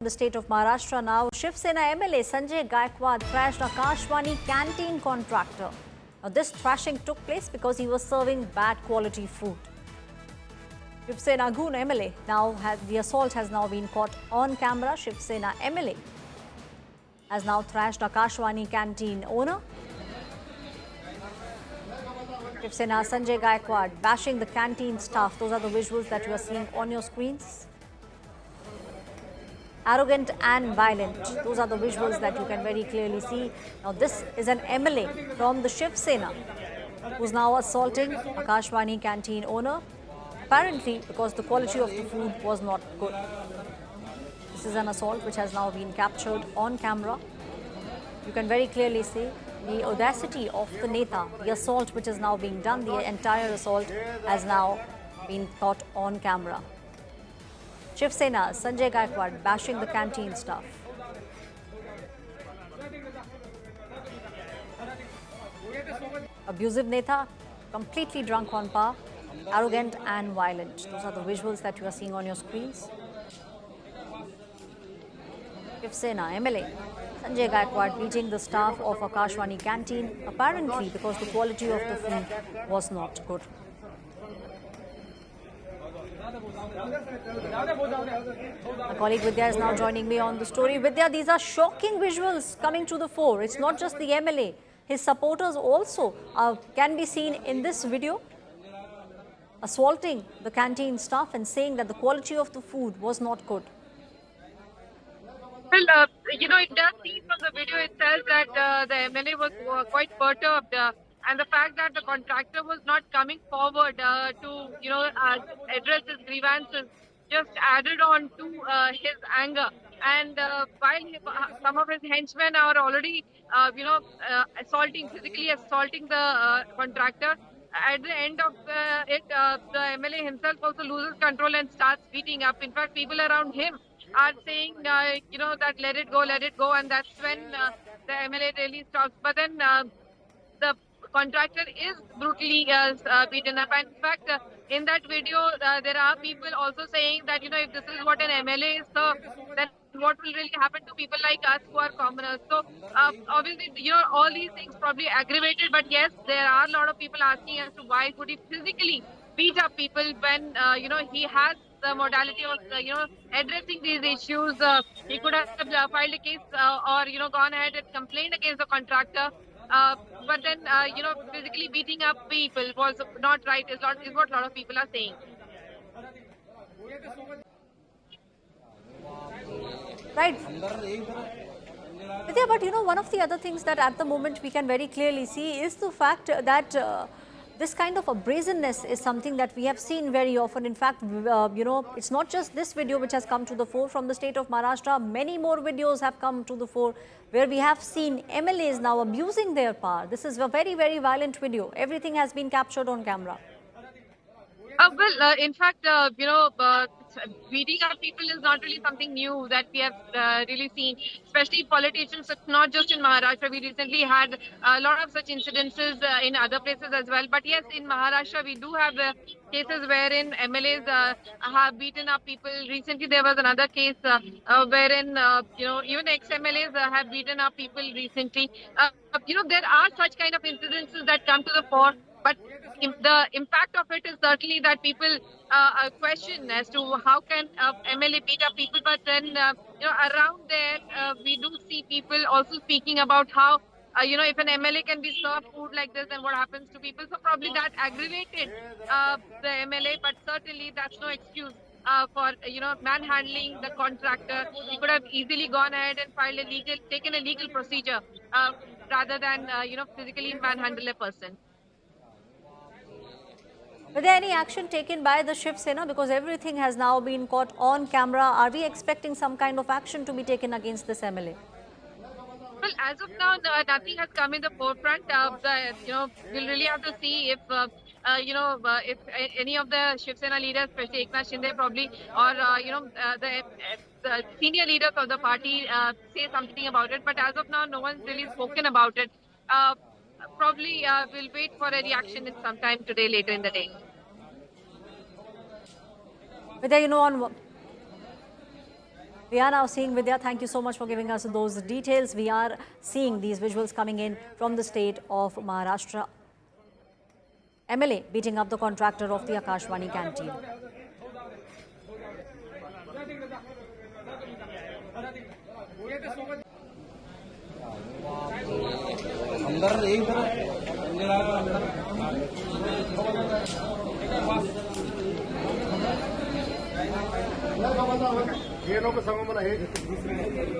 The state of Maharashtra now, Shiv Sena MLA Sanjay Gaikwad thrashed Akashvani canteen contractor. Now, this thrashing took place because he was serving bad quality food. Shiv Sena Goon MLA the assault has now been caught on camera. Shiv Sena MLA has now thrashed Akashvani canteen owner. Shiv Sena Sanjay Gaikwad bashing the canteen staff. Those are the visuals that you are seeing on your screens. Arrogant and violent. Those are the visuals that you can very clearly see. Now, this is an MLA from the Shiv Sena who's now assaulting Akashvani canteen owner, apparently because the quality of the food was not good. This is an assault which has now been captured on camera. You can very clearly see the audacity of the Neta, the assault which is now being done. The entire assault has now been caught on camera. Shiv Sena, Sanjay Gaikwad bashing the canteen staff. Abusive Neta, completely drunk on power, arrogant and violent. Those are the visuals that you are seeing on your screens. Shiv Sena MLA Sanjay Gaikwad beating the staff of Akashvani canteen, apparently because the quality of the food was not good. My colleague Vidya is now joining me on the story. Vidya, these are shocking visuals coming to the fore. It's not just the MLA. His supporters also can be seen in this video assaulting the canteen staff and saying that the quality of the food was not good. Well, it does seem from the video itself that the MLA was quite perturbed. And the fact that the contractor was not coming forward to, address his grievances just added on to his anger. And while some of his henchmen are already, physically assaulting the contractor, at the end of the MLA himself also loses control and starts beating up. In fact, people around him are saying, that let it go. And that's when the MLA really stops. But then the contractor is brutally beaten up. And in fact, in that video, there are people also saying that, if this is what an MLA is, so then what will really happen to people like us who are commoners? So obviously, all these things probably aggravated. But yes, there are a lot of people asking as to why could he physically beat up people when, he has the modality of, addressing these issues. He could have filed a case or, gone ahead and complained against the contractor. But then, physically beating up people was not right, is what a lot of people are saying. Right. Vidya, but one of the other things that at the moment we can very clearly see is the fact that this kind of a brazenness is something that we have seen very often. In fact, it's not just this video which has come to the fore from the state of Maharashtra. Many more videos have come to the fore where we have seen MLAs now abusing their power. This is a very, very violent video. Everything has been captured on camera. In fact, beating up people is not really something new that we have really seen, especially politicians. It's not just in Maharashtra. We recently had a lot of such incidences in other places as well. But yes, in Maharashtra, we do have cases wherein MLAs have beaten up people. Recently, there was another case wherein, even ex-MLAs have beaten up people recently. There are such kind of incidences that come to the fore. But the impact of it is certainly that people question as to how can MLA beat up people. But then, around there, we do see people also speaking about how, if an MLA can be served food like this, then what happens to people? So probably that aggravated the MLA, but certainly that's no excuse for, manhandling the contractor. He could have easily gone ahead and taken a legal procedure rather than, physically manhandle a person. Is there any action taken by the Shiv Sena? Because everything has now been caught on camera. Are we expecting some kind of action to be taken against this MLA? Well, as of now, nothing has come in the forefront. We'll really have to see if, if any of the Shiv Sena leaders, especially Eknath Shinde probably, or, the senior leaders of the party say something about it. But as of now, no one's really spoken about it. Probably we'll wait for a reaction in sometime today, later in the day. Whether on We are now seeing, Vidya, thank you so much for giving us those details. We are seeing these visuals coming in from the state of Maharashtra. MLA beating up the contractor of the Akashvani canteen. अंदर एक हे नको सांगू मला हे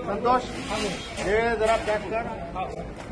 संतोष हे जरा pack कर